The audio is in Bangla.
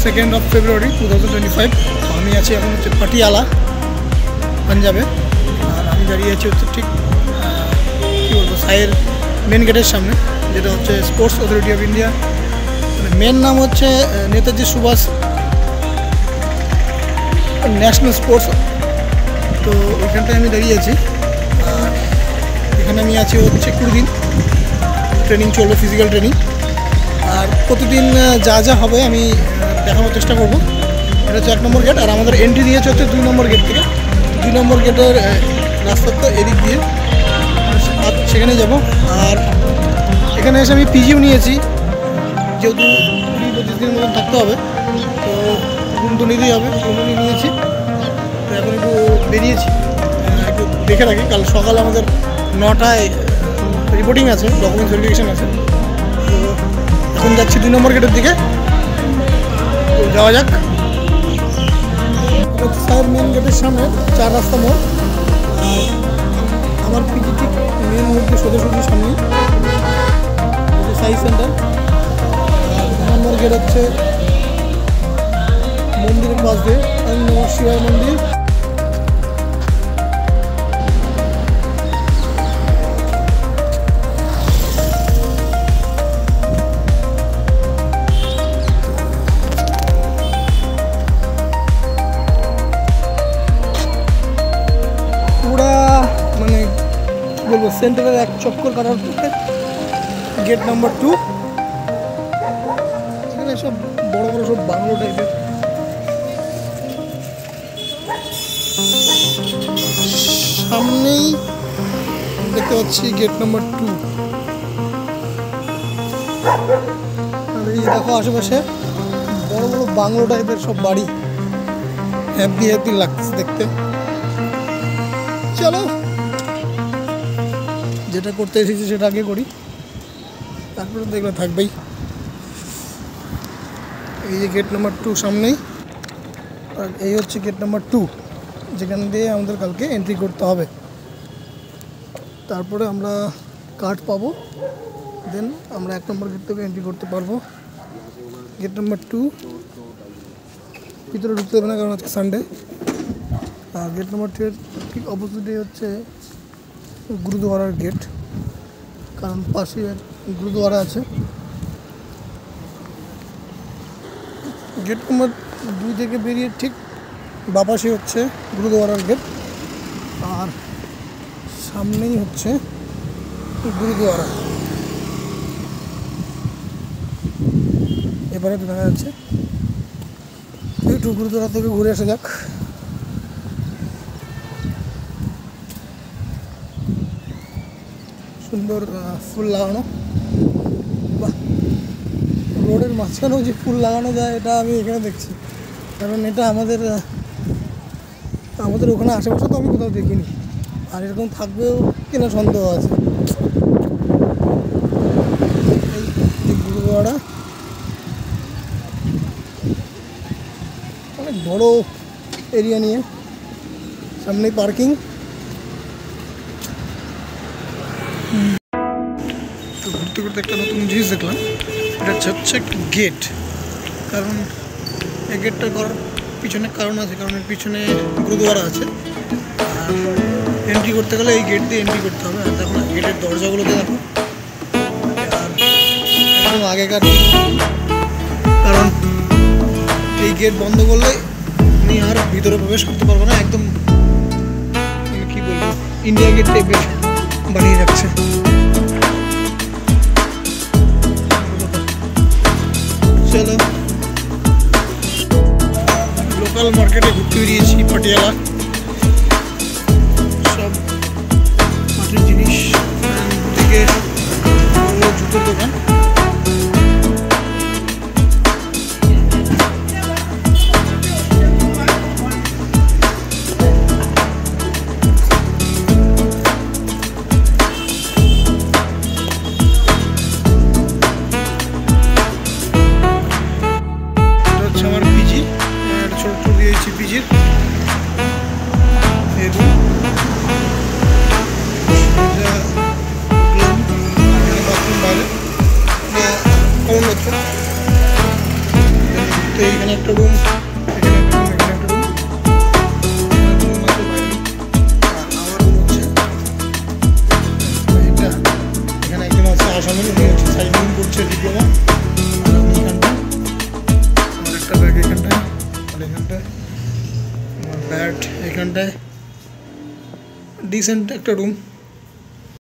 2nd of February 2025। তো আমি আছি এখন হচ্ছে পাটিয়ালা, পাঞ্জাবে। আর আমি দাঁড়িয়ে আছি হচ্ছে ঠিক কী বলবো সাইয়ের মেন গেটের সামনে, যেটা হচ্ছে sports authority of India. Main নাম হচ্ছে নেতাজি সুভাষ ন্যাশনাল স্পোর্টস। তো ওইখানটায় আমি দাঁড়িয়ে আছি। আর এখানে আমি আছি হচ্ছে 20 দিন ট্রেনিং চলবে, ফিজিক্যাল ট্রেনিং। আর প্রতিদিন যা যা হবে আমি দেখানোর চেষ্টা করব। এটা হচ্ছে 1 নম্বর গেট, আর আমাদের এন্ট্রি দিয়েছে হচ্ছে 2 নম্বর গেট থেকে। 2 নম্বর গেটের রাস্তাটা এদিক দিয়ে, সেখানে যাব। আর এখানে এসে আমি পিজিও নিয়েছি, যেহেতু 20-25 দিনের মতন থাকতে হবে, তো রুম তো নিতেই হবে। রুমই নিয়েছি। তো এখন একটু বেরিয়েছি, একটু দেখে রাখি। কাল সকালে আমাদের 9টায় রিপোর্টিং আছে, ডকুমেন্টস ভেরিফিকেশান আছে। তো এখন যাচ্ছি 2 নম্বর গেটের দিকে। তো যাওয়া যাক। সাহেব মেন গেটের সামনে 4 রাস্তা মোড়। আমার পিজি ঠিক মেন মুহূর্তে সোজাসুজি সামনে সাই সেন্টার। আর 2 নম্বর গেট হচ্ছে মন্দিরের পাশ দিয়ে, নমঃ শিবায় মন্দির। বলবো সেন্টারের এক চক্কর কাটার পরে গেট নাম্বার 2। এখানে সব বড় বড় সব বাংলো টাইপের। সামনেই দেখতে পাচ্ছি গেট নাম্বার 2। আর এই দেখো আশেপাশে বড় বড় বাংলো টাইপের সব বাড়ি, হ্যাপি হ্যাপি লাগছে দেখতে। চলো, যেটা করতে এসেছি সেটা আগে করি, তারপরে দেখলে থাকবেই। এই যে গেট নাম্বার 2 সামনেই। আর এই হচ্ছে গেট নাম্বার 2, যেখান দিয়ে আমাদের কালকে এন্ট্রি করতে হবে। তারপরে আমরা কার্ড পাবো, দেন আমরা 1 নম্বর গেট থেকে এন্ট্রি করতে পারবো। গেট নাম্বার 2 ভিতরে ঢুকতে হবে না, কারণ আজকে সানডে। আর গেট নাম্বার 2 এর ঠিক অপোজিটে হচ্ছে গুরুদুয়ারার গেট, কারণ পাশে গুরুদুয়ারা আছে। গেট নাম্বার 2 থেকে বেরিয়ে ঠিক বাপাশে হচ্ছে গুরুদুয়ারার গেট, আর সামনেই হচ্ছে গুরুদুয়ারা। এবারে তো দেখা যাচ্ছে। একটু গুরুদুয়ারা থেকে ঘুরে আসা যাক। সুন্দর ফুল লাগানো, বাহ! রোডের মাঝখানেও যে ফুল লাগানো যায় এটা আমি এখানে দেখছি, কারণ এটা আমাদের ওখানে আশেপাশে তো আমি কোথাও দেখিনি। আর এরকম থাকবেও কিনা সন্দেহ আছে। এই গুরুদুয়ারা অনেক বড় এরিয়া নিয়ে, সামনেই পার্কিং। তো ঘুরতে ঘুরতে একটা নতুন জিনিস দেখলাম, এটা হচ্ছে একটা গেট। কারণ এই গেটটা করার পিছনে কারণ আছে, কারণ এর পিছনে গুরুদুয়ারা আছে। আর এন্ট্রি করতে গেলে এই গেট দিয়ে এন্ট্রি করতে হবে। আর দেখো না গেটের দরজাগুলোতে দেখো, আর একদম আগেকার। কারণ এই গেট বন্ধ করলে তুমি আর ভিতরে প্রবেশ করতে পারবো না। একদম কি বলবো, ইন্ডিয়া গেট টাইপের বানিয়ে রাখছে। চলো, লোকাল মার্কেটে ঘুরতে বেরিয়েছি পাটিয়ালা। সব মাটির জিনিস, দিকে জুতোর দোকান। পিজির বাথরুম বাইরে কমন হচ্ছে। এখানে একটা রুম, এখানে একটা রুম, এখানে একটা রুম, এখানে একজন আছে আসামের, উনি হচ্ছে সাইক্লিং করছে ডিপ্লোমা। আর আমি এখানটায় আমার একটা ব্যাগ এখানটায়, আর এখানটায় আমার ব্যাট, এখানটায় ডিসেন্ট একটা রুম।